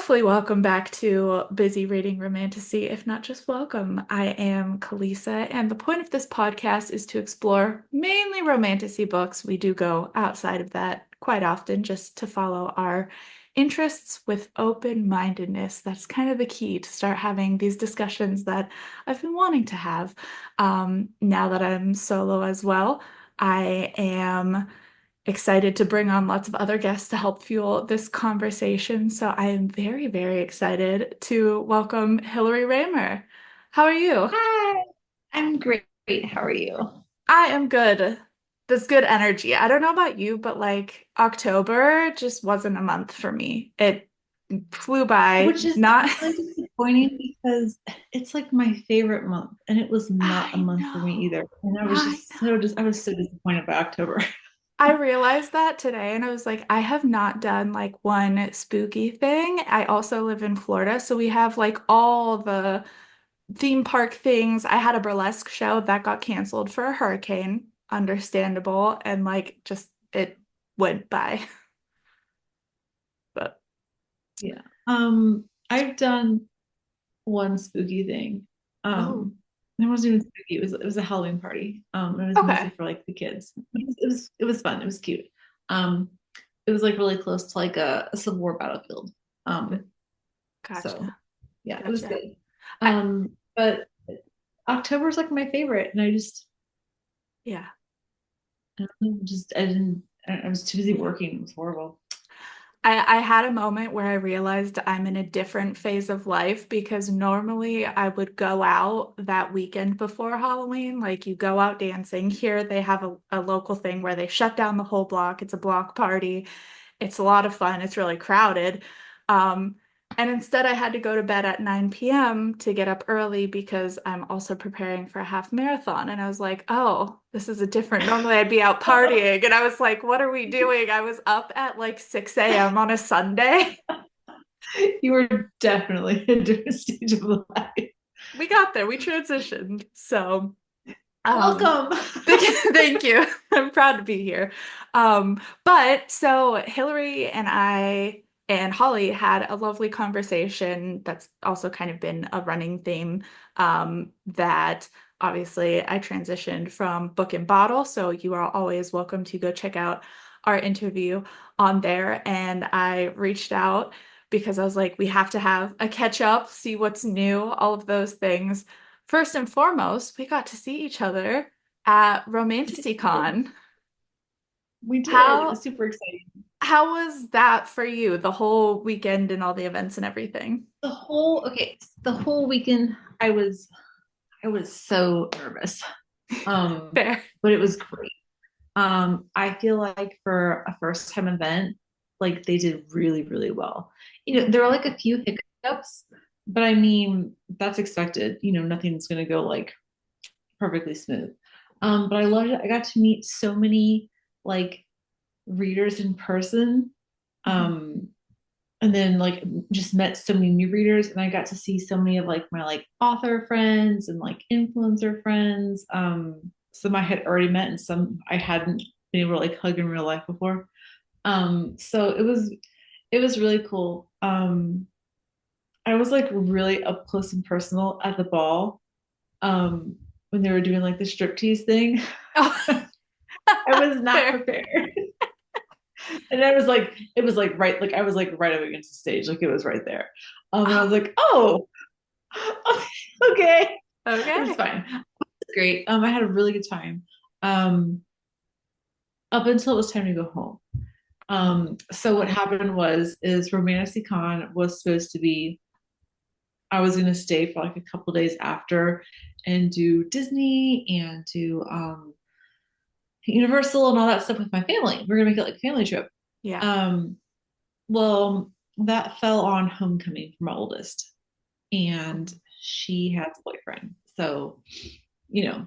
Hopefully, welcome back to Busy Reading Romantasy, if not just welcome. I am Callisa, and the point of this podcast is to explore mainly romantasy books. We do go outside of that quite often just to follow our interests with open-mindedness. That's kind of the key to start having these discussions that I've been wanting to have. Now that I'm solo as well, I am excited to bring on lots of other guests to help fuel this conversation. So I am very, very excited to welcome Hillary Raymer. How are you? Hi, I'm great. How are you? I am good. There's good energy. I don't know about you, but like October just wasn't a month for me. It flew by. Which is Not, really disappointing because it's like my favorite month, and it was not a I month for me know. either. And I was I just so know. I was so disappointed by October. I realized that today and I was like, I have not done like one spooky thing. I also live in Florida, so we have like all the theme park things. I had a burlesque show that got canceled for a hurricane. Understandable. And like just it went by. But Yeah. I've done one spooky thing. oh, It wasn't even spooky. It was a Halloween party. It was mostly okay. for like the kids. It was fun. It was cute. Um, it was like really close to like a Civil War battlefield. So Gotcha. yeah, it was Gotcha. good. I But October's like my favorite, and yeah. I don't know, I didn't I was too busy working. It was horrible. I had a moment where I realized I'm in a different phase of life because normally I would go out that weekend before Halloween. Like you go out dancing. Here they have a local thing where they shut down the whole block. It's a block party. It's a lot of fun. It's really crowded. Um, and instead, I had to go to bed at 9 p.m. to get up early because I'm also preparing for a half marathon. And I was like, oh, this is a different. Normally, I'd be out partying. And I was like, what are we doing? I was up at like 6 a.m. on a Sunday. You were definitely in a different stage of life. We got there. We transitioned. So, um, Welcome. thank you. I'm proud to be here. But so Hillary and I and Holly had a lovely conversation that's also kind of been a running theme that obviously I transitioned from book and bottle. So you are always welcome to go check out our interview on there. And I reached out because I was like, we have to have a catch up, see what's new, all of those things. First and foremost, we got to see each other at We did. Romantasy Con. We did. It How was super exciting. how was that for you, the whole weekend and all the events and everything? The whole weekend I was so nervous. Um, Fair. but it was great. I feel like for a first time event, like they did really, really well. There were like a few hiccups, but I mean, that's expected. Nothing's gonna go like perfectly smooth. But I loved it. I got to meet so many like readers in person. Mhm. Um, and then like just met so many new readers, and I got to see so many of like my like author friends and like influencer friends. Some I had already met and some I hadn't been able to like hug in real life before. So it was really cool. I was like really up close and personal at the ball, when they were doing like the striptease thing. Oh, I was not fair. prepared. And I was like, it was like right, like I was like right up against the stage, like it was right there. And I was Oh, like, oh, okay, it was okay. fine. It's great. I had a really good time. Um, up until it was time to go home. So what happened is Romantasy Con was supposed to be. I was gonna stay for like a couple days after and do Disney and do Universal and all that stuff with my family. We're gonna make it like a family trip. Yeah, Um, well, that fell on homecoming for my oldest, and she has a boyfriend. So, you know,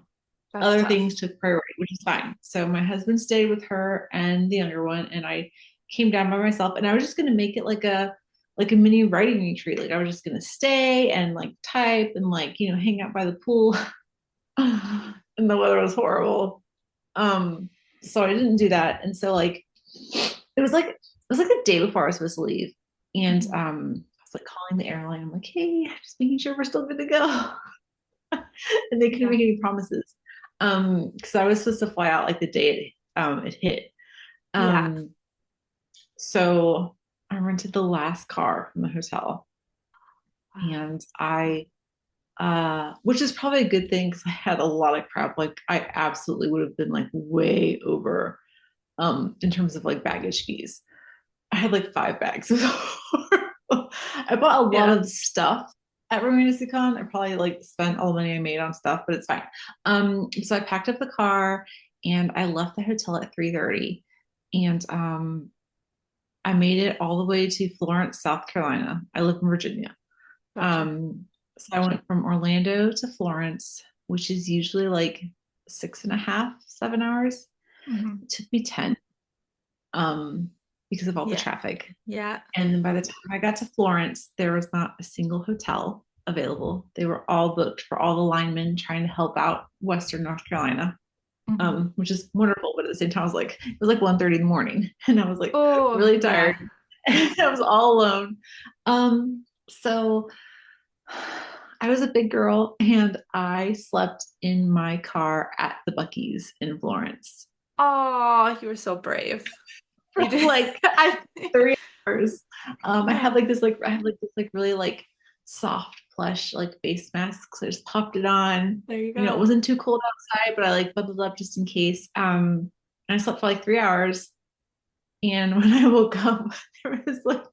that's other tough. things took priority, which is fine. So my husband stayed with her and the younger one, and I came down by myself. And I was just gonna make it like a mini writing retreat. Like I was just gonna stay and like type and like hang out by the pool. And the weather was horrible. Um, so I didn't do that. And so like it was like the day before I was supposed to leave. And Mhm. was like calling the airline. I'm like, hey, just making sure we're still good to go. And they couldn't Yeah. make any promises. Because I was supposed to fly out like the day it hit. Yeah. Um, so I rented the last car from the hotel, and I which is probably a good thing because I had a lot of crap. Like I absolutely would have been like way over in terms of like baggage fees. I had like 5 bags. I bought a lot Yeah. of stuff at Romantasy Con. I probably like spent all the money I made on stuff, but it's fine. So I packed up the car and I left the hotel at 3:30, and I made it all the way to Florence, South Carolina. I live in Virginia. Gotcha. So I went from Orlando to Florence, which is usually like 6.5, 7 hours. Hmm. It took me 10, um, because of all the Yeah. traffic. Yeah. And then by the time I got to Florence, there was not a single hotel available. They were all booked for all the linemen trying to help out Western North Carolina, Hmm. which is wonderful. But at the same time, I was like, it was like 1:30 in the morning, and I was like Oh, really tired. yeah. I was all alone. So I was a big girl, and I slept in my car at the Buc-ee's in Florence Oh, you were so brave. for You did. like I 3 hours. I had oh, like this like I had like this like really like soft plush like face mask. So I just popped it on. there you It go. wasn't too cold outside, but I like bundled up just in case. And I slept for like 3 hours. And when I woke up, there was like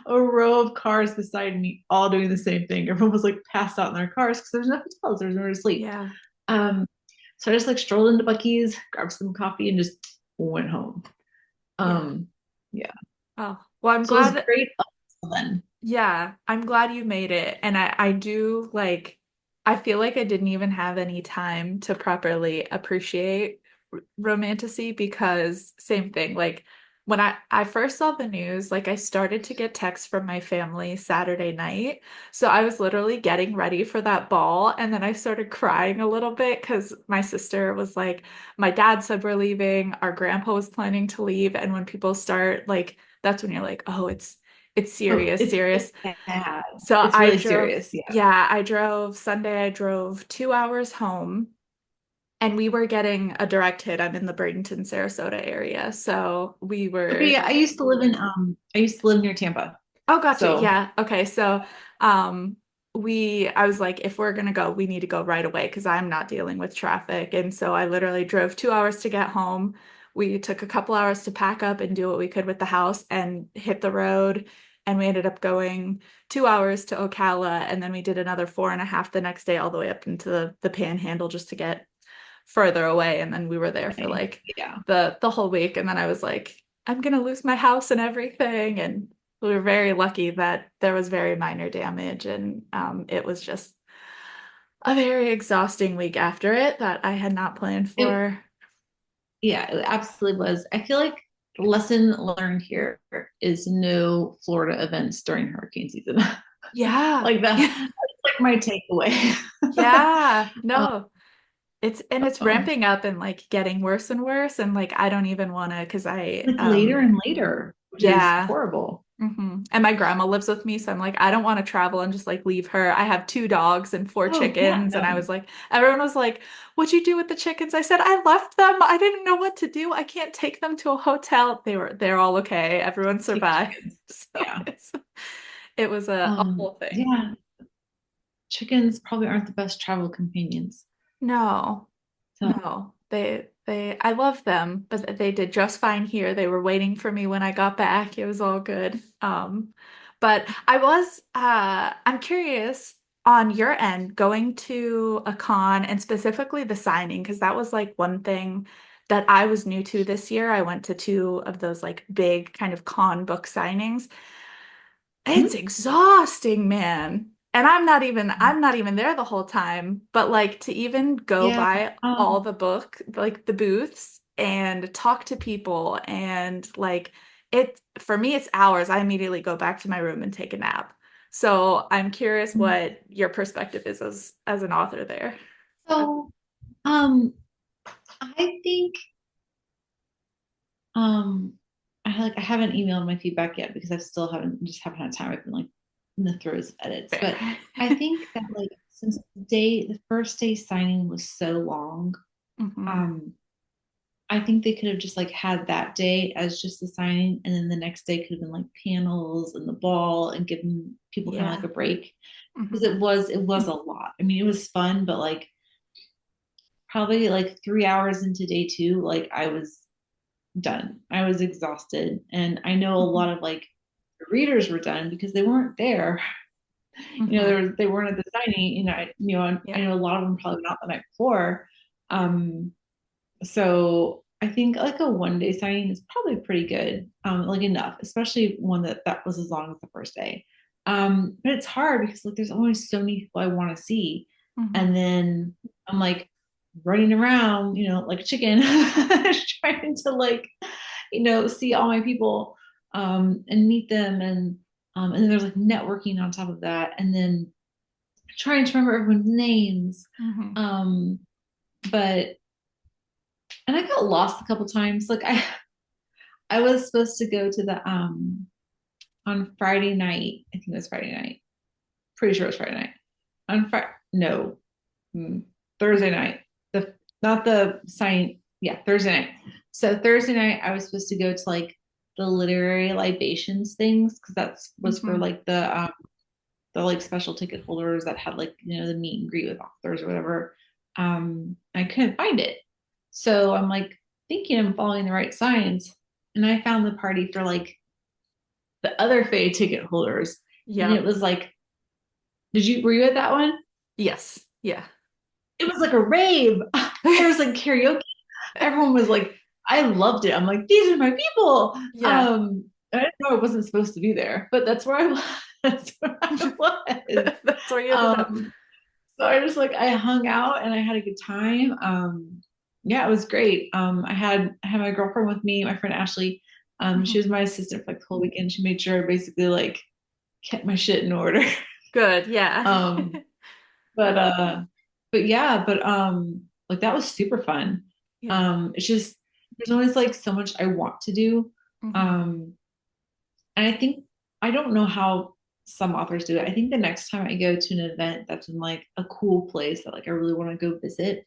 a row of cars beside me, all doing the same thing. Everyone was like passed out in their cars because there's no hotels, there's nowhere to sleep. Yeah. Um, so I just like strolled into Buc-ee's, grabbed some coffee, and just went home. Yeah. Um, yeah. Oh, well, I'm So it was glad. great up until then. Yeah, I'm glad you made it. And I do like, I feel like I didn't even have any time to properly appreciate romantasy because same thing. Like when I first saw the news, like I started to get texts from my family Saturday night. So I was literally getting ready for that ball. And then I started crying a little bit because my sister was like, my dad said we're leaving, our grandpa was planning to leave. And when people start like, that's when you're like, oh, it's Oh, serious, it's serious. bad. So It's really serious. Yeah. I drove Sunday, I drove 2 hours home and we were getting a direct hit. I'm in the Bradenton, Sarasota area. So we Okay, were, yeah. I used to live near Tampa. oh, gotcha. So Yeah. Okay. So, um, I was like, if we're gonna go, we need to go right away because I'm not dealing with traffic. And so I literally drove 2 hours to get home. We took a couple hours to pack up and do what we could with the house and hit the road. And we ended up going 2 hours to Ocala. And then we did another 4.5 the next day, all the way up into the Panhandle just to get further away. And then we were there for nice. like Yeah. the whole week. And then I was like, I'm gonna lose my house and everything. And we were very lucky that there was very minor damage, and it was just a very exhausting week after it that I had not planned It for. yeah, it absolutely was. I feel like the lesson learned here is no Florida events during hurricane season. Yeah. Like that's like my takeaway. Yeah. um, No. It's ramping up and like getting worse and worse. And like I don't even wanna because I like later and later, which is yeah. horrible. And my grandma lives with me, so I'm like, I don't want to travel and just like leave her. I have 2 dogs and four Oh yeah, chickens, and I no. was like, everyone was like, "What'd you do with the chickens?" I said, "I left them. I didn't know what to do. I can't take them to a hotel." They're all okay. Everyone Take survived. chickens. So Yeah. it was a whole thing. Yeah. Chickens probably aren't the best travel companions. No, So no. I love them, but they did just fine here. They were waiting for me when I got back. It was all good. But I'm curious on your end, going to a con and specifically the signing, because that was like one thing that I was new to this year. I went to two of those like big kind of con book signings. It's mhm. exhausting, man. And I'm not even there the whole time, but like to even go Yeah. by all the book, like the booths and talk to people and like it for me it's hours. I immediately go back to my room and take a nap. So I'm curious what your perspective is as an author there. So um I think um I haven't emailed my feedback yet because I still haven't had time. I've been like in the throes of edits. Fair. But I think that like since the first day signing was so long, Hmm. um, I think they could have just like had that day as just the signing, and then the next day could have been like panels and the ball and given people kind of like Yeah. a break because Hmm. it was a lot. I mean, it was fun, but like probably like 3 hours into day two, like I was done. I was exhausted, and I know a Hmm. lot of like readers were done because they weren't there. Hmm. They weren't at the signing. I Yeah. know a lot of them probably not the night before. Um, So I think like a 1 day signing is probably pretty good, like enough, especially one that was as long as the first day. But it's hard because like there's always so many people I want to see, Hmm. and then I'm like running around, like a chicken, trying to like see all my people, and meet them, and then there's like networking on top of that, and then trying to remember everyone's names. Hmm. Um, but and I got lost a couple times. Like I was supposed to go to the on Friday night. I think it was Friday night. Pretty sure it was Friday night. On Friday, no, Thursday night. The not the sign. Yeah, Thursday night. So Thursday night, I was supposed to go to like the literary libations things because that's was for Hmm. like the like special ticket holders that had like the meet and greet with authors or whatever. I couldn't find it, so I'm like thinking I'm following the right signs, and I found the party for like the other Fae ticket holders, and it Yep. was like, were you at that one? Yes. Yeah. It was like a rave. There was like karaoke. Everyone was like, I loved it. I'm like, these are my people. Yeah. I didn't know I wasn't supposed to be there, but that's where I was. That's where I was. That's where you ended up. Um, So I hung out and I had a good time. Yeah, it was great. I had my girlfriend with me, my friend Ashley. She Mhm. was my assistant for like the whole weekend. She made sure I basically like kept my shit in order. Good. Yeah. Um, but yeah, but like that was super fun. Yeah. It's just there's always like so much I want to do. Hmm. Um, and I think I don't know how some authors do it. I think the next time I go to an event that's in like a cool place that like I really want to go visit,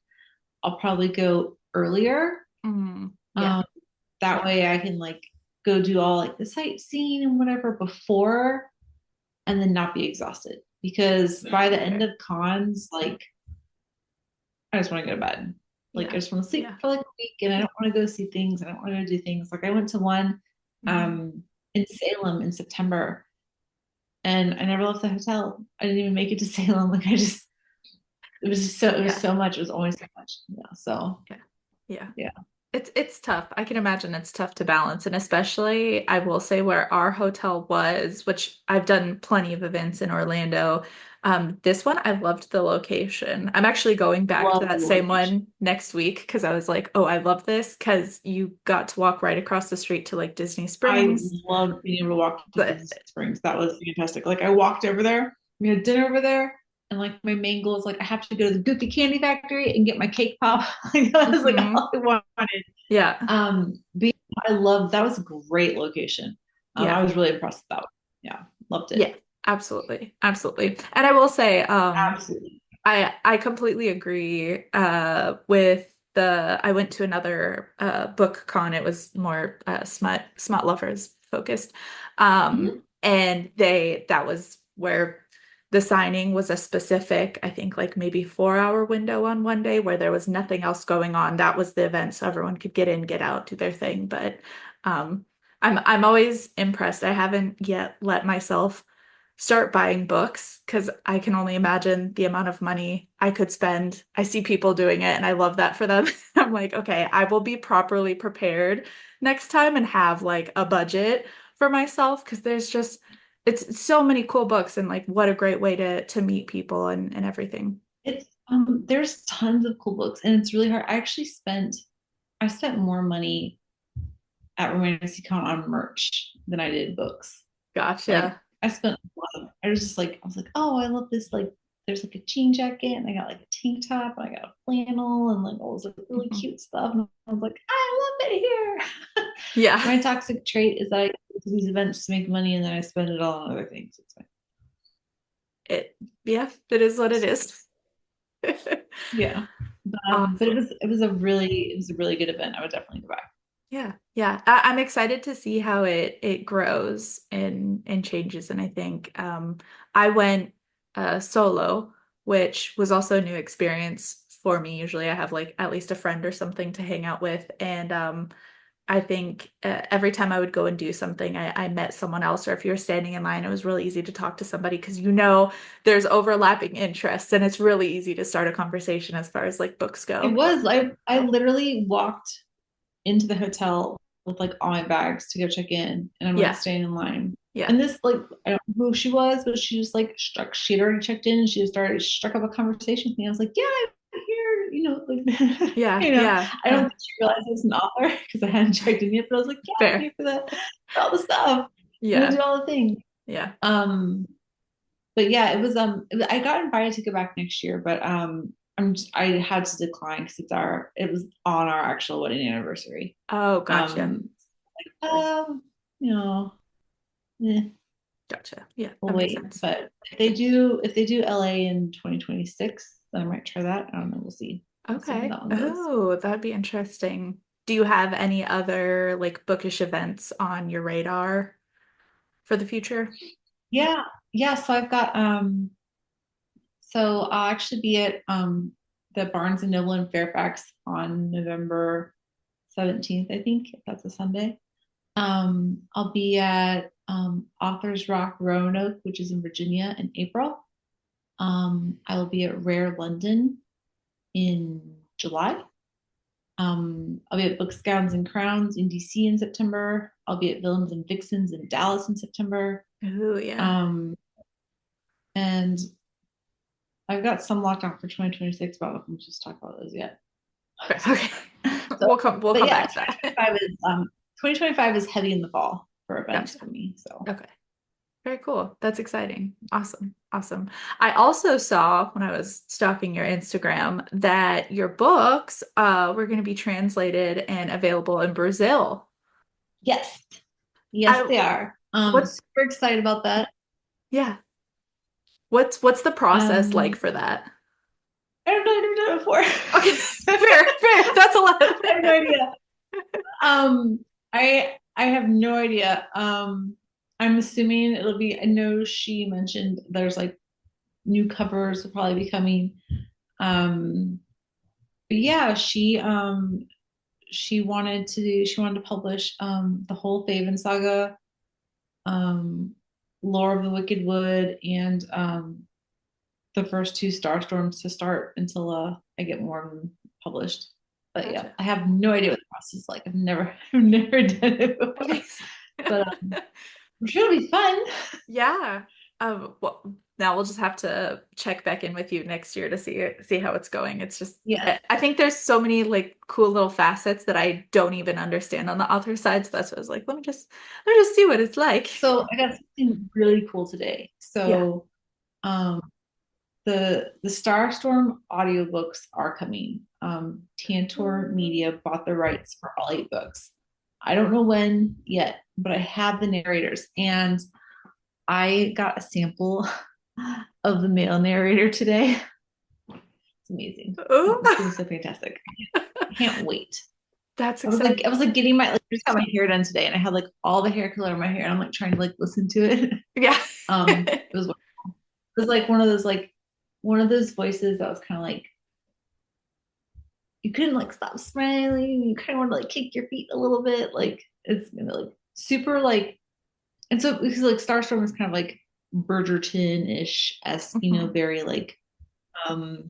I'll probably go earlier. Mm. Yeah. Um, that way I can like go do all like the sightseeing and whatever before and then not be exhausted. Because by the end Fair. of cons, like I just want to go to bed. Like I Yeah. just want to sleep Yeah. for like a week and I don't want to go see things. I don't want to go do things. Like I went to one Hmm. in Salem in September and I never left the hotel. I didn't even make it to Salem. Like it was Yeah. so much. It was always so much. Yeah. So Yeah. Yeah. yeah. It's tough. I can imagine it's tough to balance, and especially I will say where our hotel was, which I've done plenty of events in Orlando. This one I loved the location. I'm actually going back to Love the that same location. one next week because I was like, oh, I love this because you got to walk right across the street to like Disney I Springs. loved being able to walk to But Disney Springs. That was fantastic. Like I walked over there, we had dinner over there, and like my main goal is like I have to go to the Goofy Candy Factory and get my cake pop. Like that was like mhm. all I wanted. Yeah. But yeah, I love that was a great location. I Yeah. was really impressed with that one. Yeah, loved it. Yeah. Absolutely. Absolutely. And I will say, Absolutely. I completely agree with the I went to another book con. It was more smut lovers focused. Mhm. And that was where the signing was a specific, I think like maybe 4 hour window on one day where there was nothing else going on. That was the event so everyone could get in, get out, do their thing. But um I'm always impressed. I haven't yet let myself start buying books because I can only imagine the amount of money I could spend. I see people doing it and I love that for them. I'm like, okay, I will be properly prepared next time and have like a budget for myself because there's just it's so many cool books and like what a great way to meet people and everything. It's there's tons of cool books and it's really hard. I spent more money at Romantasy Con on merch than I did books. Like Gotcha. I spent a lot of, I was just like, I was like, oh, I love this. Like, there's like a jean jacket, and I got like a tank top, and I got a flannel, and like all this like really Mhm. cute stuff. And I was like, I love it here. Yeah. My toxic trait is that I go to these events to make money, and then I spend it all on other things. It's fine. Yeah, it is what it is. Yeah. But Awesome. it was a really good event. I would definitely go back. Yeah, yeah. I'm excited to see how it grows and changes. And I think I went solo, which was also a new experience for me. Usually I have like at least a friend or something to hang out with. And I think every time I would go and do something, I met someone else, or if you were standing in line, it was really easy to talk to somebody because there's overlapping interests, and it's really easy to start a conversation as far as like books It go. was. I literally walked into the hotel with like all my bags to go check in, and I'm like Yeah, staying in line. yeah, And this like I don't know who she was, but she just like struck. She had already checked in, and she started struck up a conversation with me. I was like, "Yeah, I'm here." Like yeah, yeah. I don't think she realized I was an author because I hadn't checked in yet. But I was like, "Yeah, I'm Fair. here for all the stuff. I'm gonna Yeah, do all the things." yeah. Um, but yeah, I got invited to go back next year, but I had to decline because it was on our actual wedding anniversary. Oh, gotcha. Um, um, you know, eh, Gotcha. Yeah, we'll that makes wait. sense. But if they do LA in 2026, then I might try that. I don't know. We'll see. We'll see how Okay. that one goes. Oh, that'd be interesting. Do you have any other like bookish events on your radar for the future? Yeah, yeah. So I'll actually be at the Barnes and Noble in Fairfax on November 17th, I think. If that's a Sunday. I'll be at Authors Rock Roanoke, which is in Virginia, in April. I will be at Rare London in July. I'll be at Books, Gowns, and Crowns in DC in September. I'll be at Villains and Vixens in Dallas in September. Oh, yeah. Um, and I've got some locked out for 2026, but I don't just talk about those yet. Okay. So, We'll but come yeah, back to that. 2025 is heavy in the fall for events Gotcha. for me. So Okay. Very cool. That's exciting. Awesome. Awesome. I also saw when I was stalking your Instagram that your books were going to be translated and available in Brazil. yes, yes, I they are. what's Super excited about that. Yeah. What's the process like Um, for that? I don't know. I've never done it before. Okay, fair, fair. That's a lot. I have no idea. I have no idea. I'm assuming it'll be. I know she mentioned there's like new covers will probably be coming. Um, but yeah, she wanted to publish the whole Faeven Saga, um, Lore of the Wicked Wood, and the first two Star Storms to start until I get more of them published. But yeah, Gotcha. I have no idea what the process is like. I've never done it before. Amazing. But I'm sure it'll be fun. Yeah. Well, now we'll just have to check back in with you next year to see how it's going. It's just Yes. I think there's so many like cool little facets that I don't even understand on the author side. So that's what I was like, let me just see what it's like. So I got something really cool today. Yeah. So um, the Starstorm audiobooks are coming. Tantor Media bought the rights for all 8 books. I don't know when yet, but I have the narrators, and I got a sample of the male narrator today. It's amazing. Oh, It's gonna be so fantastic. I can't wait. that's I exciting. was like getting my like I just got my hair done today, and I had like all the hair color in my hair, and I'm like trying to like listen to it. Yeah. It was like one of those voices that was kind of like you couldn't like stop smiling. You kind of want to like kick your feet a little bit. Like it's gonna like super like and so because like Starstorm is kind of like Bridgerton-ish esque, Mhm. very like um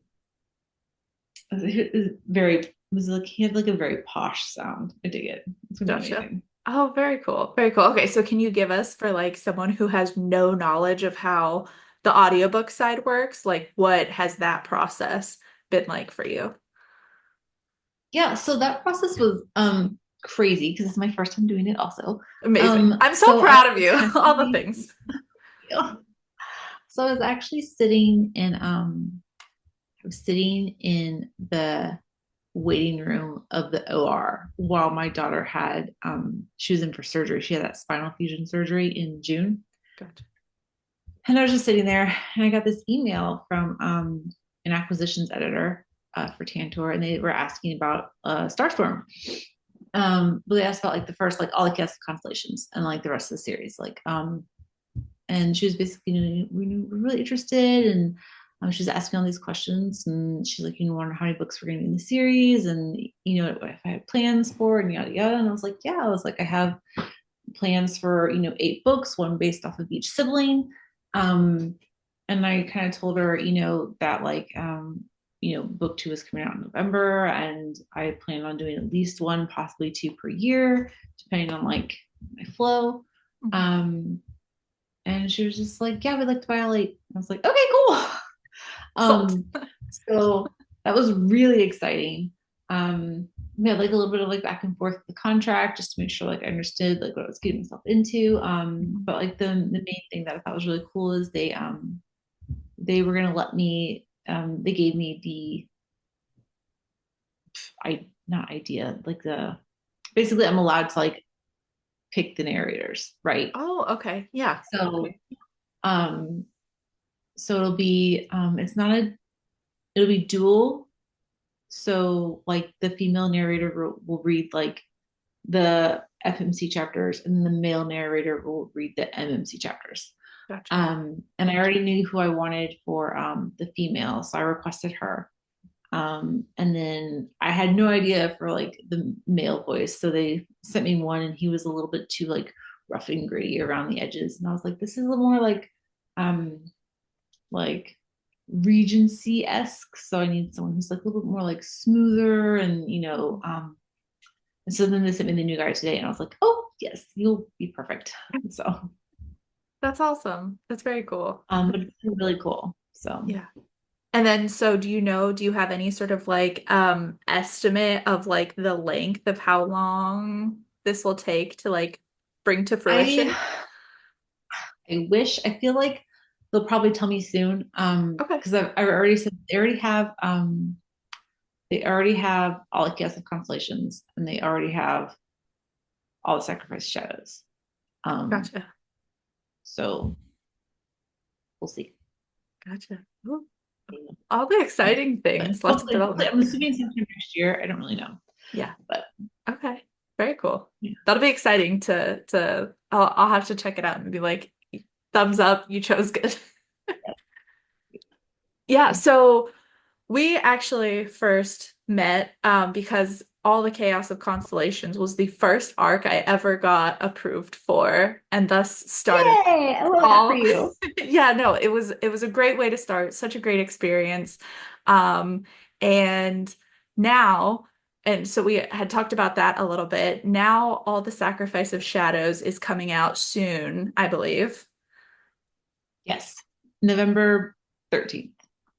very it was like he had like a very posh sound. I dig it. It's gonna be Gotcha. amazing. Oh, very cool. Very cool. Okay, so can you give us for like someone who has no knowledge of how the audiobook side works, like what has that process been like for you? Yeah, so that process was crazy because it's my first time doing it also. Amazing. I'm so So I proud of was you. All the actually things. so I was actually sitting in I was sitting in the waiting room of the OR while my daughter had she was in for surgery. She had that spinal fusion surgery in June. Gotcha. And I was just sitting there and I got this email from an acquisitions editor for Tantor, and they were asking about Starstorm. But they asked about like the first, like all the cast constellations and like the rest of the series. And she was basically really interested, and she was asking all these questions, and she's like, wondering how many books we're going to be in the series, and if I had plans for, and yada yada. And I was like, yeah, I have plans for 8 books, one based off of each sibling. And I kind of told her, that book 2 is coming out in November, and I plan on doing at least one, possibly 2 per year, depending on like my flow. And she was just like, yeah, we'd like to violate. I was like, okay, cool. Sold. So that was really exciting. We had like a little bit of like back and forth with the contract just to make sure like I understood like what I was getting myself into. But like the main thing that I thought was really cool is they were gonna let me they gave me not idea, like the basically I'm allowed to like pick the narrators, right? Oh, okay. Yeah. So um so it'll be dual. So like the female narrator will read like the FMC chapters, and the male narrator will read the MMC chapters. Gotcha. And I already knew who I wanted for the female, so I requested her. And then I had no idea for like the male voice, so they sent me one, and he was a little bit too like rough and gritty around the edges, and I was like, this is a little more um like Regency-esque, so I need someone who's like a little bit more like smoother, and so then they sent me the new guy today, and I was like, oh yes, you'll be perfect. So That's awesome. That's very cool. but it's been really cool. So Yeah. And then, so do you have any sort of like estimate of like the length of how long this will take to like bring to I fruition? I feel like they'll probably tell me soon. Okay. Because I've already said they already have all the chaos of constellations, and they already have all the sacrifice shadows. Um, Gotcha. so we'll see. Gotcha. Ooh, all the exciting But things, lots of hopefully, development. I'm assuming sometime next year. I don't really know, Yeah. but Okay. Very cool. yeah. That'll be exciting to I'll have to check it out and be like, thumbs up, you chose good. Yeah, so we actually first met because All the Chaos of Constellations was the first arc I ever got approved for, and thus started Yay! I love that for all. you. Yeah, no, it was a great way to start, such a great experience. Um, and now, and so we had talked about that a little bit. Now, All the Sacrifice of Shadows is coming out soon, I believe. Yes, November 13th.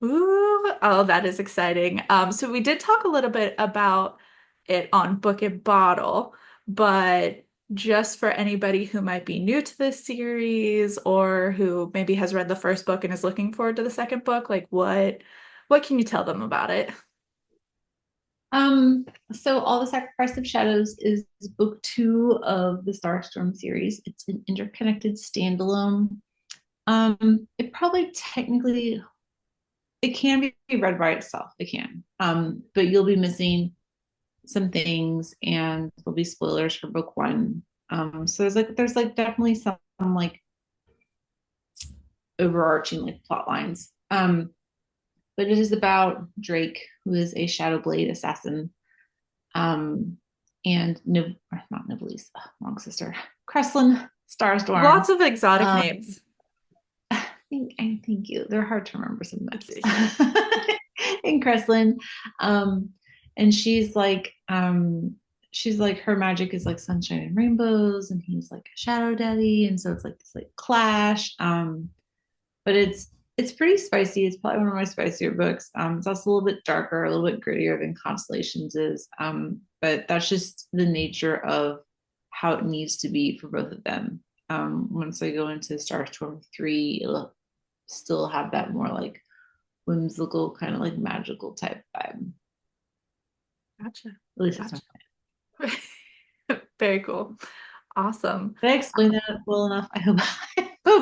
Ooh, oh, that is exciting. So we did talk a little bit about it on Book and Bottle, but just for anybody who might be new to this series or who maybe has read the first book and is looking forward to the second book, like what can you tell them about it? So All the Sacrifice of Shadows is book 2 of the Starstorm series. It's an interconnected standalone. It probably technically it can be read by itself. It can. But you'll be missing some things, and there'll be spoilers for book 1. So there's definitely some like overarching like plot lines. But it is about Drake, who is a Shadow Blade assassin, and not Nibelise, wrong sister, Kreslin Starstorm. Lots of exotic Um, names. I think you. They're hard to remember sometimes. In Kreslin, um, and she's like her magic is like sunshine and rainbows, and he's like a shadow daddy, and so it's like this like clash. But it's pretty spicy. It's probably one of my spicier books. It's also a little bit darker, a little bit grittier than Constellations is. But that's just the nature of how it needs to be for both of them. Once I go into Starstorm 3, it'll still have that more like whimsical, kind of like magical type vibe. Gotcha. At least that's my. Gotcha. Very cool. Awesome. Did I explain that well enough? I hope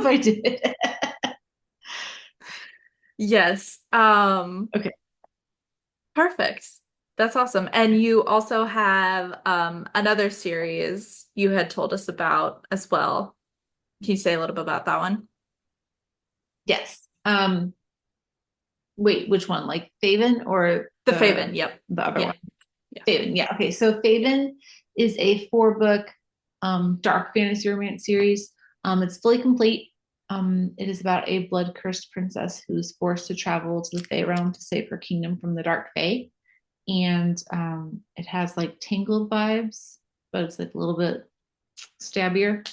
I did. Yes. Okay. Perfect. That's awesome. And you also have another series you had told us about as well. Can you say a little bit about that one? Yes. Wait, which one? Like Faven or The Faven. Yep. the other Yeah. one? Yeah. Faven. Yeah. Okay. So Faven is a 4 book dark fantasy romance series. It's fully complete. It is about a blood cursed princess who's forced to travel to the Fae realm to save her kingdom from the dark Fae. And it has like Tangled vibes, but it's like a little bit stabbier.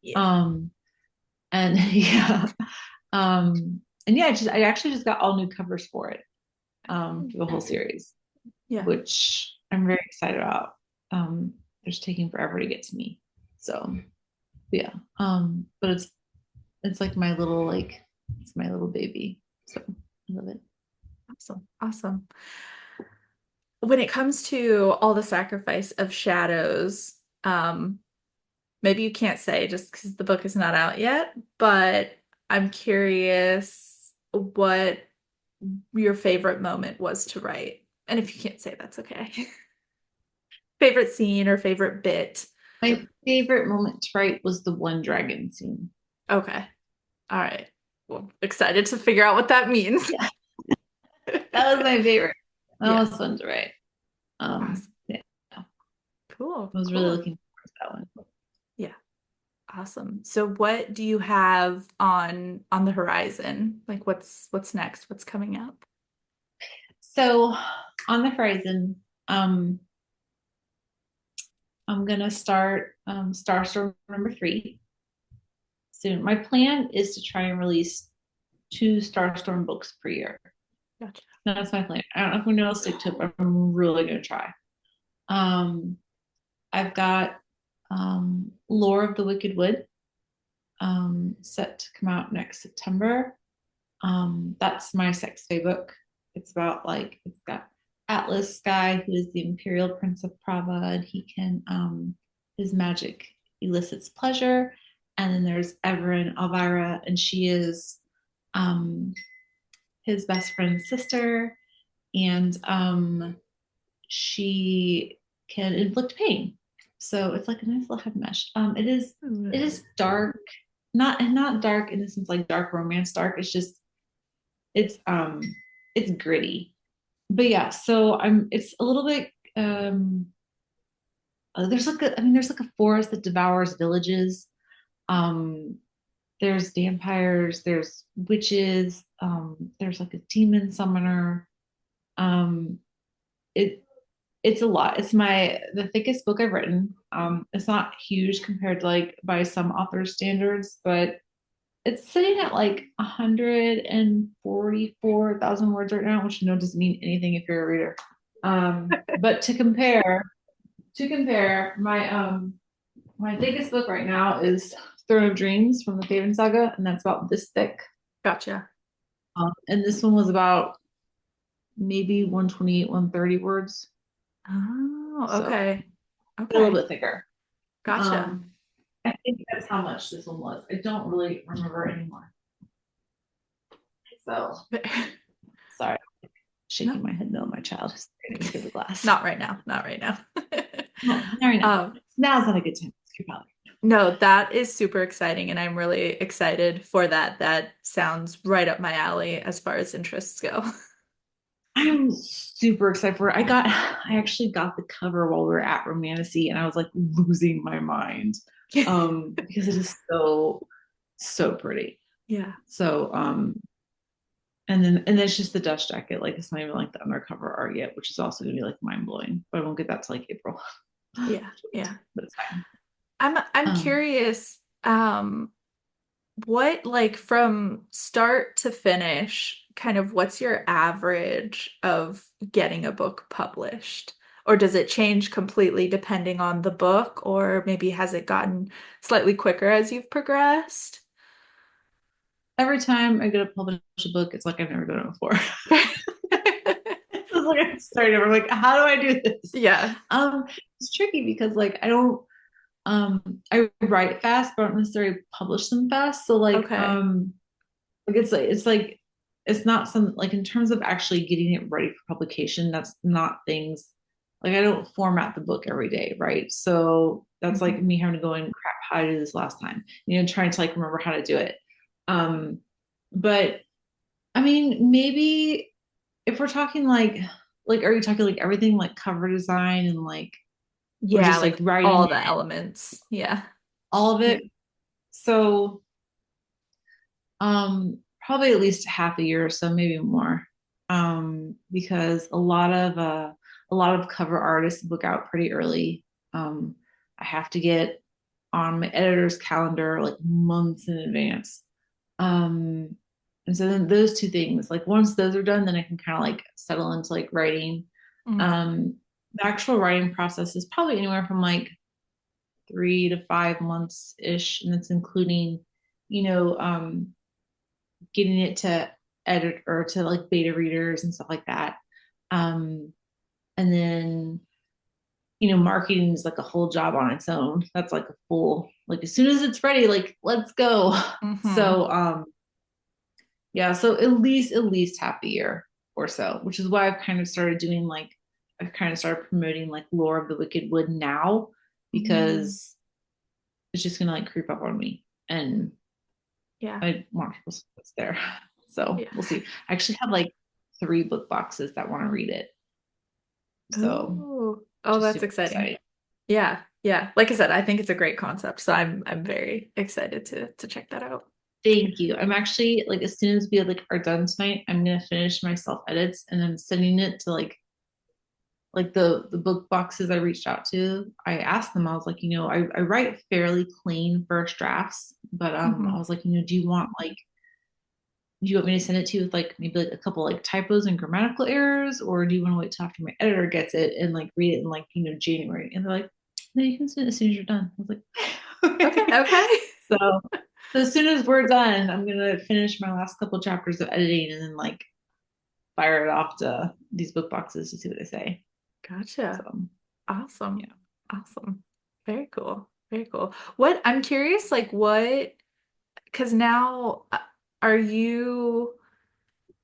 Yeah. Um, and yeah, and yeah, I actually just got all new covers for it, for the whole series, Yeah. which I'm very excited about. They're just taking forever to get to me. So yeah. But it's like my little it's my little baby. So I love it. Awesome. Awesome. When it comes to all the sacrifice of shadows, maybe you can't say just because the book is not out yet, but I'm curious what your favorite moment was to write. And if you can't say, that's okay. Favorite scene or favorite bit. My favorite moment to write was the one dragon scene. Okay. All right. Well, excited to figure out what that means. Yeah, that was my favorite. That Yeah. was fun to write. Awesome. Yeah, I Cool. was really Cool. looking forward to that one. Yeah. Awesome. So what do you have on the horizon? Like what's next? What's coming up? So on the horizon, um, I'm gonna start Starstorm #3 soon. My plan is to try and release 2 Starstorm books per year. Gotcha. That's my plan. I don't know if I'm gonna stick to it, but I'm really gonna try. Um, I've got Lore of the Wicked Wood set to come out next September. That's my sex fae book. It's about like it's got Atlas Sky, who is the Imperial Prince of Prava, and he can his magic elicits pleasure. And then there's Everin Elvira, and she is um his best friend's sister, and she can inflict pain. So it's like a nice little head mesh. It is dark, not dark in the sense like dark romance dark. It's just it's it's gritty. But yeah, so I'm it's a little bit there's like there's like a forest that devours villages. Um there's vampires, there's witches, there's like a demon summoner. Um it it's a lot. It's the thickest book I've written. It's not huge compared to like by some authors' standards, but it's sitting at like 144,000 words right now, which no doesn't mean anything if you're a reader. But to compare, my biggest book right now is Throne of Dreams from the Faeven Saga, and that's about this thick. Gotcha. And this one was about maybe 128, 130 words, Oh, so okay. a little Okay. bit thicker. Gotcha. Um, I think that's how much this one was. I don't really remember anymore. So sorry, No, shaking my head. No, my child is staring through the glass. not right now. Not right now. No, sorry, no. Um, Now's not a good time. You're probably. no, that is super exciting, and I'm really excited for that. That sounds right up my alley as far as interests go. I'm super excited for it. I actually got the cover while we were at Romantasy, and I was like losing my mind. Because it is so pretty. Yeah. So and then it's just the dust jacket. Like it's not even like the undercover art yet, which is also gonna be like mind blowing. But I won't get that till like April. Yeah. Yeah. But it's fine. I'm Um, curious, what like from start to finish, kind of what's your average of getting a book published? Or does it change completely depending on the book, or maybe has it gotten slightly quicker as you've progressed? every time I get to publish a book, it's like I've never done it before. It's like I'm starting over. I'm like, how do I do this? Yeah. Um, it's tricky because like I don't I write fast, but I don't necessarily publish them fast. So Okay. like it's like it's not some like in terms of actually getting it ready for publication, that's not things like I don't format the book every day, right? So that's like Mhm. me having to go and crap, how to do this last time, trying to like remember how to do it. Um, but I mean, maybe if we're talking like are you talking like everything like cover design and like or Yeah, just like like writing all it, the elements. Yeah. all of it? So probably at least half a year or so, maybe more. Because a lot of cover artists book out pretty early. I have to get on my editor's calendar like months in advance. Um, and so then those two things, like once those are done, then I can kind of like settle into like writing. Mm. The actual writing process is probably anywhere from like 3 to 5 months ish, and that's including, you know, getting it to edit or to like beta readers and stuff like that. Um, and then, marketing is like a whole job on its own. That's like a full, like as soon as it's ready, like let's go. Hmm. So, yeah, so at least half a year or so, which is why I've kind of started promoting like Lore of the Wicked Wood now Mm. because it's just gonna like creep up on me and Yeah. I want people to know it's there. So Yeah. we'll see. I actually have like 3 book boxes that want to read it. So Oh, oh, just that's super exciting. excited. Yeah. Yeah. Like I said, I think it's a great concept. So I'm very excited to check that out. Thank you. I'm actually like as soon as we like are done tonight, I'm gonna finish my self edits and I'm sending it to like the book boxes I reached out to. I asked them, I was like, I write fairly clean first drafts, but I Hmm. was like, do you want me to send it to you with like maybe like a couple like typos and grammatical errors, or do you want to wait till after my editor gets it and like read it in like January? And they're like, no, you can send it as soon as you're done. I was like, Okay. okay. Okay. So, so as soon as we're done, I'm gonna finish my last couple chapters of editing and then like fire it off to these book boxes to see what they say. Gotcha. So Awesome. yeah. Awesome. Very cool. Very cool. What I'm curious, like because now are you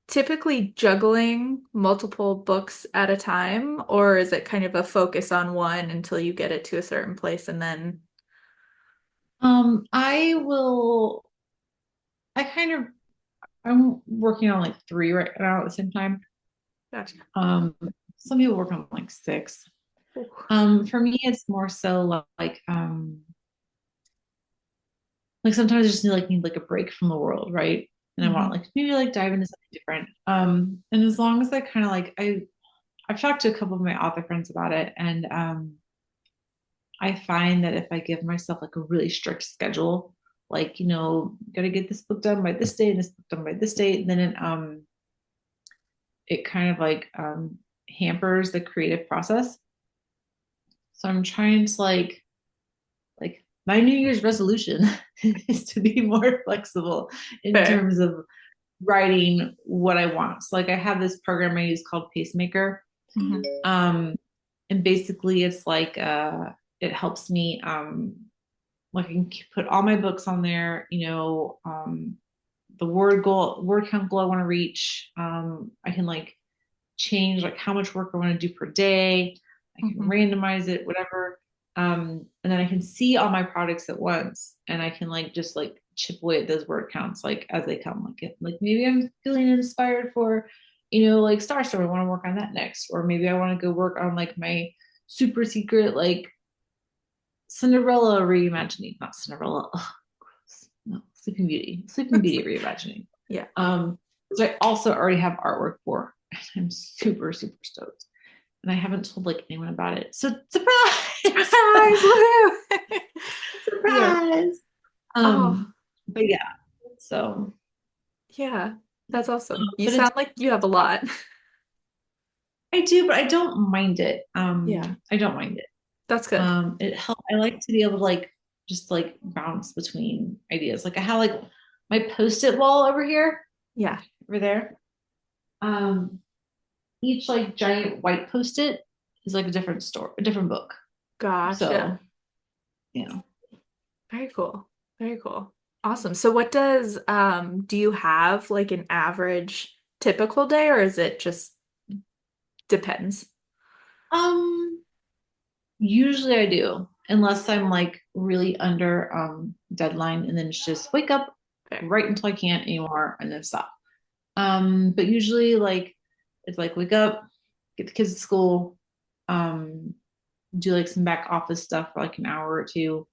typically juggling multiple books at a time, or is it kind of a focus on one until you get it to a certain place and then I will. I kind of. I'm working on like 3 right now at the same time. gotcha. Um, some people work on like 6. Ooh. For me, it's more so like sometimes I just need like a break from the world, right? And I want Hmm. like maybe like dive into something different. And as long as I kind of like I've talked to a couple of my author friends about it, and I find that if I give myself like a really strict schedule, like got to get this book done by this date and this book done by this date, then it kind of like hampers the creative process. So I'm trying to like my New Year's resolution is to be more flexible in Fair. terms of writing what I want. So like I have this program I use called Pacemaker. Hmm. Um, and basically it's like it helps me like I can put all my books on there, the word count goal I want to reach. I can like change like how much work I want to do per day. I can Hmm. randomize it, whatever. And then I can see all my products at once and I can like just like chip away at those word counts like as they come. Like maybe I'm feeling inspired for, like Star Storm. I want to work on that next. Or maybe I want to go work on like my super secret like Cinderella reimagining, not Cinderella. Ugh, gross. No, Sleeping Beauty. Sleeping Beauty reimagining. Yeah. Which I also already have artwork for. And I'm super, super stoked. And I haven't told like anyone about it. So surprise! Surprise! Woohoo! Yeah. Surprise! Oh, But yeah, so yeah. That's awesome. You but it's sound like you have a lot. I do, but I don't mind it. Yeah. I don't mind it. That's good. It helps. I like to be able to like just like bounce between ideas. Like I have like my post-it wall over here, Yeah. over there. Um, each like giant white post-it is like a different story, a different book. Gotcha. So, yeah. Very cool. Very cool. Awesome. So what does do you have like an average typical day, or is it just depends? Um, Usually I do, unless I'm like really under deadline and then it's just wake up Fair. right until I can't anymore and then stop. But usually like it's like wake up, get the kids to school, um, do like some back office stuff for like an hour or two.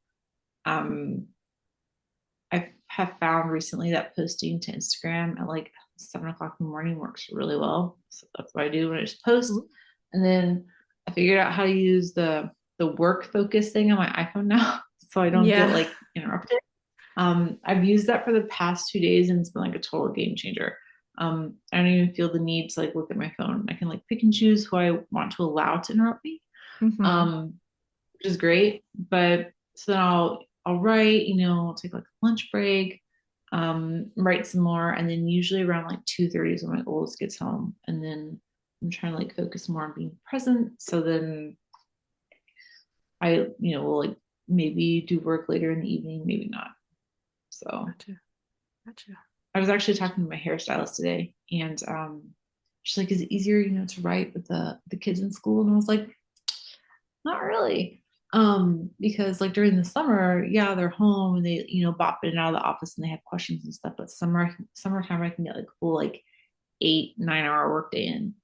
Um, I have found recently that posting to Instagram at like 7 o'clock in the morning works really well. So that's what I do when I just post. Ooh. And then I figured out how to use the work focus thing on my iPhone now, so I don't get Yeah. like interrupted. I've used that for the past 2 days and it's been like a total game changer. I don't even feel the need to like look at my phone. I can like pick and choose who I want to allow to interrupt me. Hmm. Um, which is great. But so then I'll write, I'll take like a lunch break, write some more, and then usually around like 2:30 is when my oldest gets home. And then I'm trying to like focus more on being present. So then will like maybe do work later in the evening, maybe not. So Gotcha. Gotcha. I was actually talking to my hairstylist today, and she's like, "Is it easier, to write with the kids in school?" And I was like, "Not really." Because like during the summer, yeah, they're home and they, bop in and out of the office and they have questions and stuff. But summertime, I can get like full like 8, 9 hour workday in.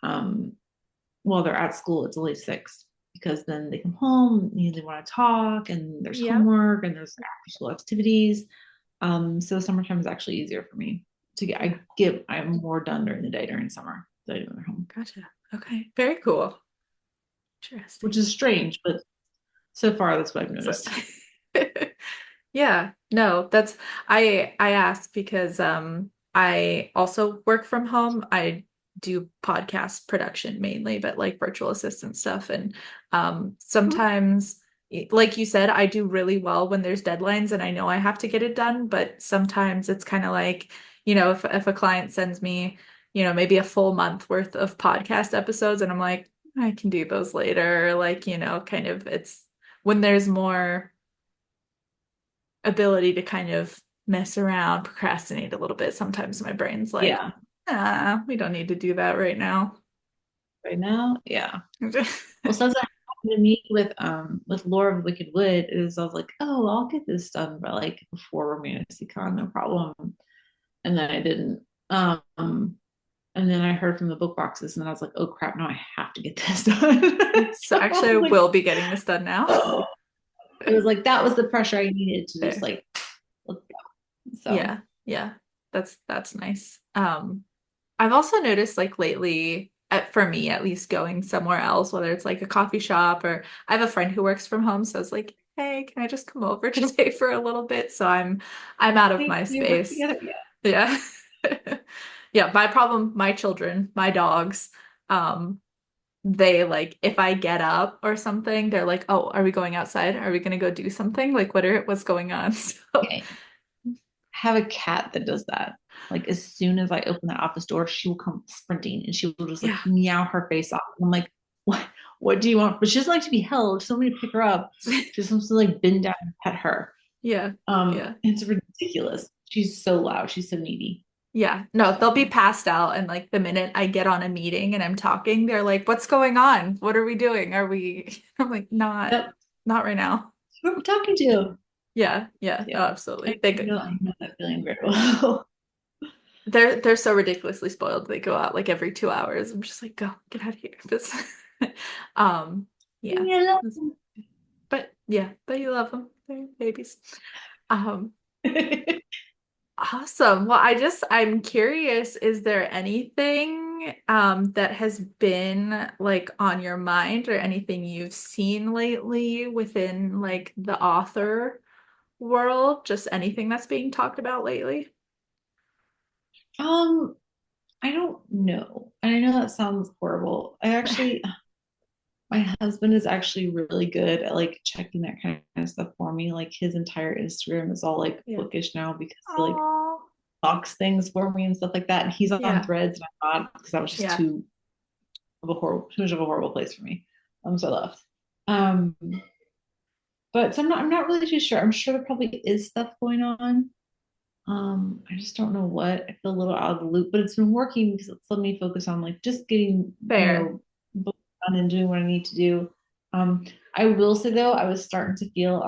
Um, while they're at school, it's only 6 because then they come home, they want to talk and there's Yep. homework and there's after school activities. So summertime is actually easier for me to get. Yeah. I'm more done during the day during summer than I do when they're home, Gotcha. Okay. Very cool. Interesting. which is strange, but so far that's what I've So noticed. yeah, no, that's I ask because I also work from home. I do podcast production mainly, but like virtual assistant stuff and sometimes like you said, I do really well when there's deadlines and I know I have to get it done, but sometimes it's kind of like, if a client sends me, maybe a full month worth of podcast episodes and I'm like, I can do those later, like, kind of it's when there's more ability to kind of mess around, procrastinate a little bit. Sometimes my brain's like, Yeah, we don't need to do that right now. right now, yeah. Well, something that happened to me with Lore of Wicked Wood is I was like, oh, I'll get this done by like before Romantasy Con, no problem. And then I didn't. And then I heard from the book boxes, and then I was like, oh crap, no, I have to get this done. So So I actually, I was like, will be getting this done now. oh, it was like that was the pressure I needed to just There. like let's go. So Yeah, yeah. That's nice. I've also noticed like lately, for me at least, going somewhere else, whether it's like a coffee shop or I have a friend who works from home, so I was like, hey, can I just come over today for a little bit? So I'm out of hey, my can we work space. together? Yeah. Yeah. Yeah, my problem, my children, my dogs, um, they like if I get up or something, they're like, "Oh, are we going outside? Are we gonna go do something? Like what's going on?" So, Okay. Have a cat that does that. Like as soon as I open the office door, she will come sprinting and she will just like yeah. meow her face off. I'm like, what do you want? But she doesn't like to be held. She doesn't want me to pick her up. She just wants to like bend down and pet her. Yeah. Yeah. It's ridiculous. She's so loud. She's so needy. Yeah. No, they'll be So passed out and like the minute I get on a meeting and I'm talking, they're like, "What's going on? What are we doing? Are we?" I'm like, yep. not right now." Who am I talking to? Yeah. Yeah. Yeah. Oh, absolutely. They go, I know that feeling very well. they're so ridiculously spoiled. They go out like every 2 hours. I'm just like, go, get out of here. This, um, yeah. Yeah. But yeah, but you love them. They're babies. Um, awesome. Well, I'm curious, is there anything that has been like on your mind or anything you've seen lately within like the author world? Just anything that's being talked about lately? um, I don't know. And I know that sounds horrible. My husband is actually really good at like checking that kind of stuff for me. Like his entire Instagram is all like Yeah. bookish now because he like Oh, box things for me and stuff like that. And he's on yeah. threads and I'm not because that was just Yeah. too much of a horrible place for me. So I left. Um, but so I'm not really too sure. I'm sure there probably is stuff going on. I just don't know what. I feel a little out of the loop, but it's been working because it's let me focus on like just getting, Fair. books done and doing what I need to do. Um, I will say though, I was starting to feel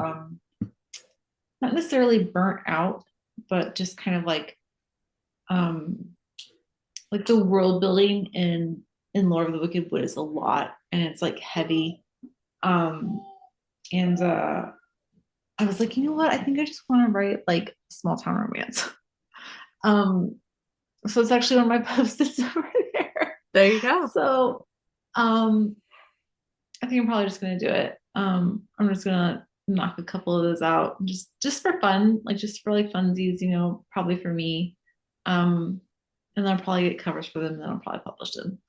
not necessarily burnt out, but just kind of um like the world building in Lord of the Wicked Wood is a lot and it's like heavy. Um and I was like, you know what? I think I just want to write like small town romance. Um so it's actually on my post-its over there. There you go. So um I think I'm probably just gonna do it. I'm just gonna knock a couple of those out just for fun, like just for like funsies, probably for me. Um and then I'll probably get covers for them, and then I'll probably publish them.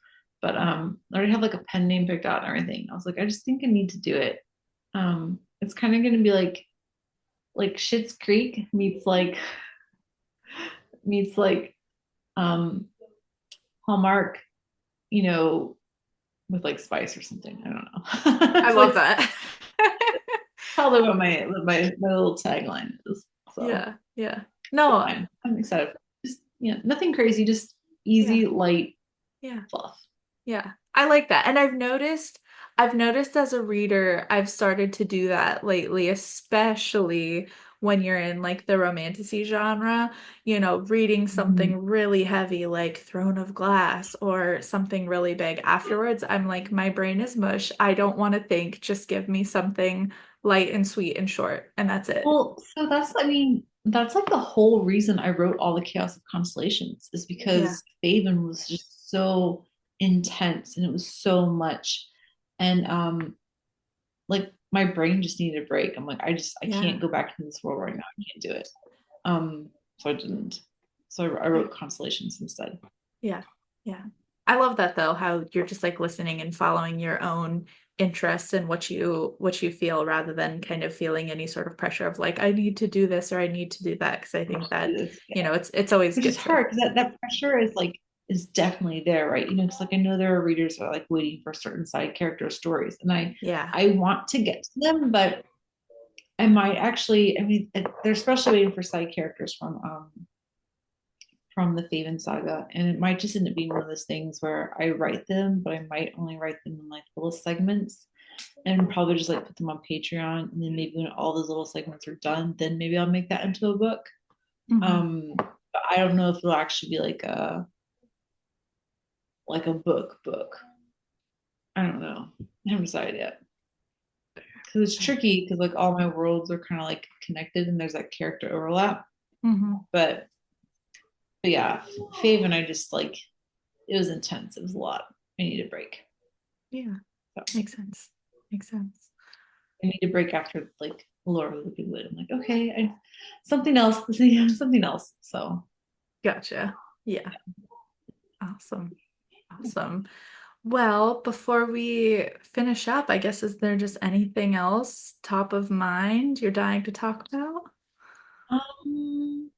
But I already have like a pen name picked out and everything. I was like, I just think I need to do it. It's kind of gonna be like Schitt's Creek meets like um Hallmark, you know, with like spice or something. I don't know. I It's love like that. probably what my little tagline is. So Yeah, yeah. No, fine. I'm excited. Just nothing crazy, just yeah, easy, light yeah. fluff. Yeah, I like that. And I've noticed as a reader, I've started to do that lately, especially when you're in like the romantasy genre, reading Mhm. something really heavy like Throne of Glass or something really big afterwards. I'm like, my brain is mush. I don't want to think. Just give me something light and sweet and short, and that's it. Well, so I mean, that's like the whole reason I wrote all the Chaos of Constellations is Yeah. because Faven was just so intense and it was so much. And like my brain just needed a break. I'm like, I Yeah. can't go back in this world right now. I can't do it. So I didn't. So I Yeah. wrote Constellations instead. Yeah. Yeah. I love that though, how you're just like listening and following your own interests and what you feel rather than kind of feeling any sort of pressure of like, I need to do this or I need to do that. Because I think that, Yeah. it's always Which is good to, hard because that pressure is definitely there, right? Because like I know there are readers that are like waiting for certain side character stories, and I yeah. I want to get to them, but I might actually. I mean, they're especially waiting for side characters from the Faeven Saga, and it might just end up being one of those things where I write them, but I might only write them in like little segments, and probably just like put them on Patreon, and then maybe when all those little segments are done, then maybe I'll make that into a book. Hmm. But I don't know if it'll actually be like a book. I don't know. I haven't decided yet. Because it's tricky because like all my worlds are kind of like connected and there's that character overlap. Hmm. But yeah, Faven, I just like it was intense. It was a lot. I need a break. Yeah. So Makes sense. Makes sense. I need a break after like Lord of the Wicked Wood. I'm like, okay, something else. Yeah, something else. So Gotcha. Yeah. Awesome. Awesome. Well, before we finish up, I guess, is there just anything else top of mind you're dying to talk about? um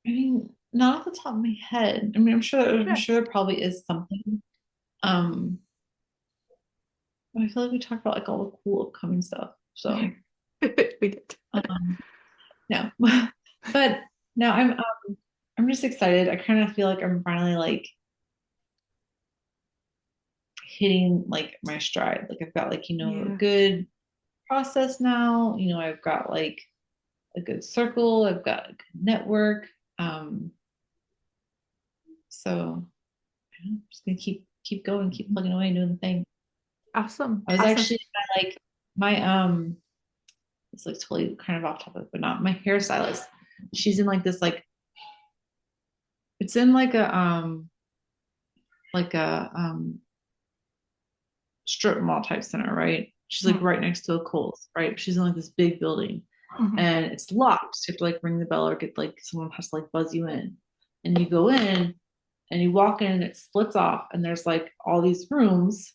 I mean, not off the top of my head. I mean, I'm Sure. sure there probably is something. Um I feel like we talked about like all the cool upcoming stuff. So We did. no, but no, I'm just excited. I kind of feel like I'm finally like hitting like my stride. Like I've got like a Yeah. good process now. I've got like a good circle. I've got a good network. Um, so I'm just gonna keep going, keep plugging away, doing the thing. Awesome. I was Awesome. actually like my it's like totally kind of off topic, but not my hairstylist. She's in like this it's in like a strip mall type center, right? She's like right next to a Kohl's, right? She's in like this big building Mm-hmm. and it's locked. So you have to like ring the bell or get like someone has to like buzz you in. And you go in and you walk in and it splits off and there's like all these rooms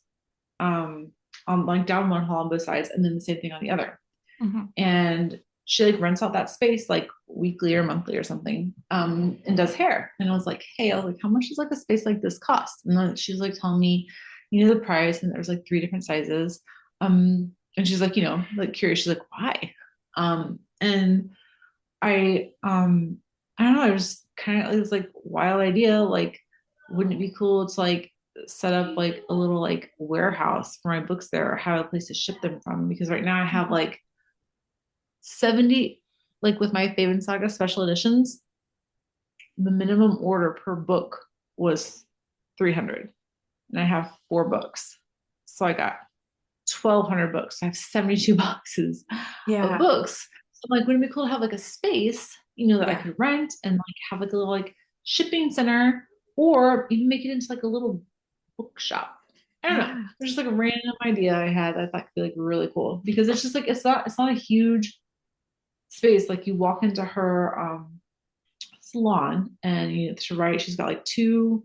um on like down one hall on both sides and then the same thing on the other. Mm-hmm. And she like rents out that space like weekly or monthly or something and does hair. And I was like, hey, I was like, how much does like a space like this cost? And then she was like telling me the price, and there's like three different sizes. And she's like like curious, she's like, why? And I don't know, it was kind of, it was like a wild idea. Like, wouldn't it be cool to like set up like a little like warehouse for my books there, or have a place to ship them from? Because right now I have like 70, like with my Faeven Saga special editions, the minimum order per book was 300, and I have 4 books. So I got 1,200 books. I have 72 boxes of Yeah. books. So I'm like, wouldn't it be cool to have like a space, you know, that I Yeah. could rent and like have like a little like shipping center, or even make it into like a little bookshop. I don't know. Yeah. There's just like a random idea I had that I thought could be like really cool, because it's just like it's not a huge space. Like you walk into her salon, and you know, to right, she's got like 2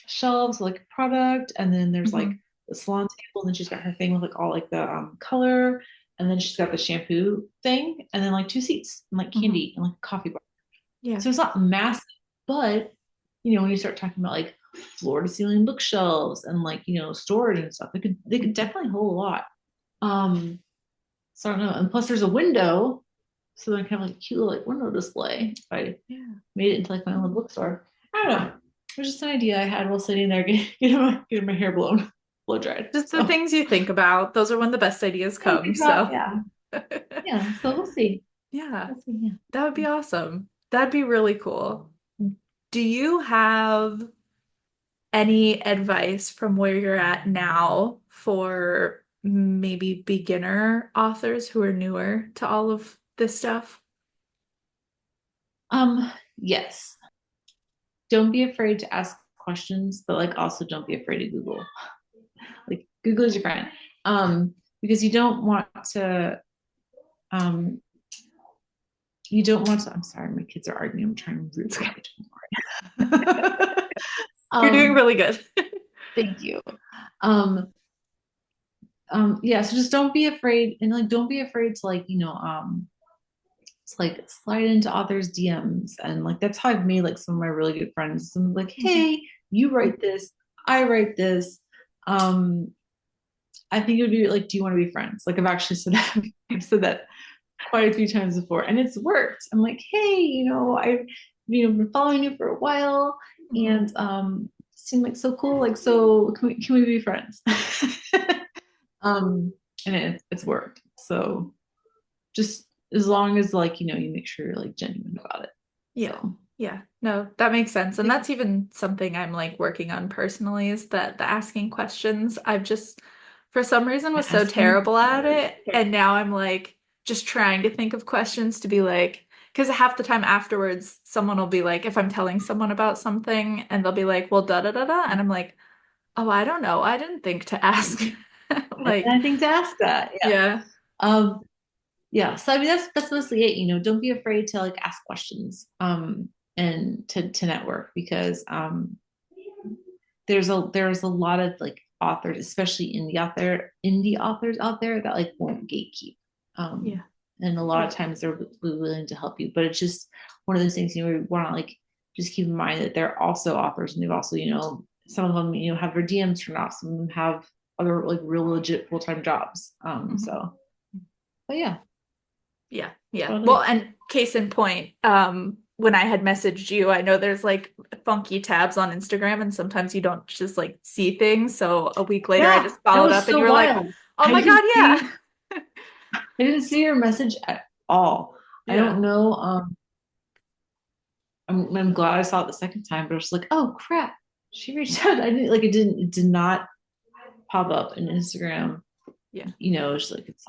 shelves like product, and then there's like Mhm. the salon table, and then she's got her thing with like all like the color, and then she's got the shampoo thing, and then like 2 seats and like Mhm. candy and like a coffee bar. Yeah. So it's not massive, but you know, when you start talking about like floor to ceiling bookshelves and like, you know, storage and stuff, they could definitely hold a lot. Um, so I don't know. And plus there's a window, so then kind of like a cute little like window display. If I Yeah. made it into like my own bookstore. I don't know. It was just an idea I had while sitting there getting my hair blow dried. Just the So things you think about. Those are when the best ideas I come. think about, So, yeah. Yeah. So we'll see. yeah, We'll see. Yeah. that would be awesome. That'd be really cool. Do you have any advice from where you're at now for maybe beginner authors who are newer to all of this stuff? Yes. Don't be afraid to ask questions, but like also don't be afraid to Google. Like Google is your friend. Because um you don't want to, I'm sorry, my kids are arguing. I'm trying to It's root okay. between. You're doing um really good. thank you. Um yeah, so just don't be afraid, and like don't be afraid to like, you know, to like slide into authors DMs, and like that's how I've made like some of my really good friends. I'm like, Mhm. hey, you write this, I write this. um I think it would be like, do you want to be friends? Like I've actually said that I've said that quite a few times before, and it's worked. I'm like, hey, you know, I've, you know, been following you for a while, Mhm. and seem like so cool. Like, so can we be friends? um, and it's worked. So just as long as like, you know, you make sure you're like genuine about it. Yeah. So Yeah. No, that makes sense. And that's even something I'm like working on personally is that the asking questions. I've just, for some reason, was so asking terrible at hard. it. And now I'm like just trying to think of questions to be like, because half the time afterwards, someone will be like, if I'm telling someone about something and they'll be like, well, da da da da. And I'm like, oh, I don't know. I didn't think to ask. And Like, I think to ask that, yeah. yeah. Um, yeah. So I mean, that's mostly it. You know, don't be afraid to like ask questions, and to network, because there's a lot of like authors, especially indie authors out there that like won't gatekeep. Um, Yeah. and a lot of times they're willing to help you, but it's just one of those things, you know, we want to like just keep in mind that they're also authors, and they've also, you know, some of them, you know, have their DMs turned off, some of them have other like real legit full-time jobs. Mhm. So but yeah, Yeah, that's yeah. about Well, it. and case in point, when I had messaged you, I know there's like funky tabs on Instagram, and sometimes you don't just like see things. So a week later, I Yeah, just that followed was up, and so you were like, wild. "Oh I my didn't God, see yeah, I didn't see your message at all. I yeah, don't know. I'm glad I saw it the second time, but I was like, oh crap, she reached out. I didn't like it did not pop up in Instagram. yeah." You know, it's like it's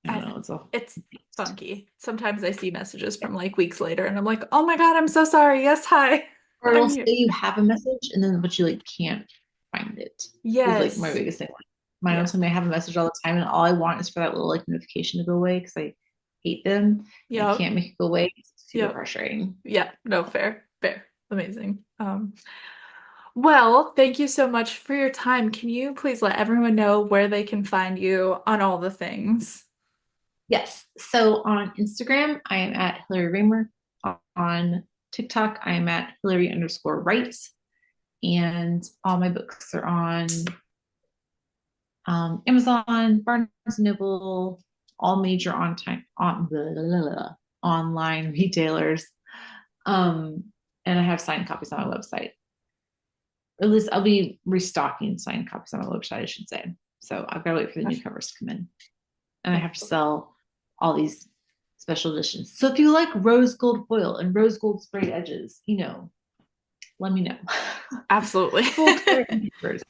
I don't I, know, it's a it's funky. Sometimes I see messages from like weeks later, and I'm like, "Oh my God, I'm so sorry. Yes, hi, or it'll I'm say here." you have a message, and then but you like can't find it, is like my Yes, biggest thing. Like, mine will yeah, tell me I have a message all the time, and all I want is for that little like notification to go away, because I hate them and I yep, can't make it go away. It's super yep, frustrating. yeah. No, fair, fair, amazing. Well, thank you so much for your time. Can you please let everyone know where they can find you on all the things? Yes. So on Instagram, I am at Hillary Raymer. On TikTok, I am at Hillary_writes. And all my books are on Amazon, Barnes and Noble, all major on time on blah, blah, blah, blah. online retailers. Um, and I have signed copies on my website. At least I'll be restocking signed copies on my website, I should say. So I've got to wait for the new covers to come in. And I have to sell all these special editions. So if you like rose gold foil and rose gold sprayed edges, let me know. Absolutely. Full clear papers.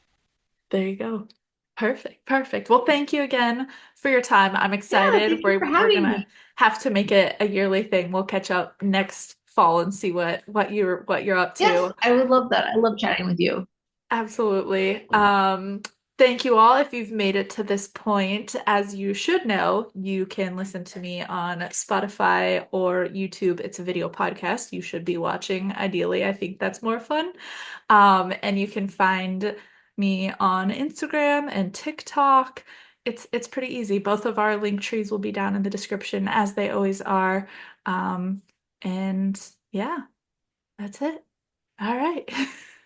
There you go. Perfect. Perfect. Well, thank you again for your time. I'm Yeah, excited. thank you for We're having gonna me. have to make it a yearly thing. We'll catch up next fall and see what you're up Yes, to. I would love that. I love chatting with you. Absolutely. Thank you all. If you've made it to this point, as you should know, you can listen to me on Spotify or YouTube. It's a video podcast. You should be watching, ideally. I think that's more fun. And you can find me on Instagram and TikTok. It's pretty easy. Both of our link trees will be down in the description as they always are. Um, and yeah, that's it. All right.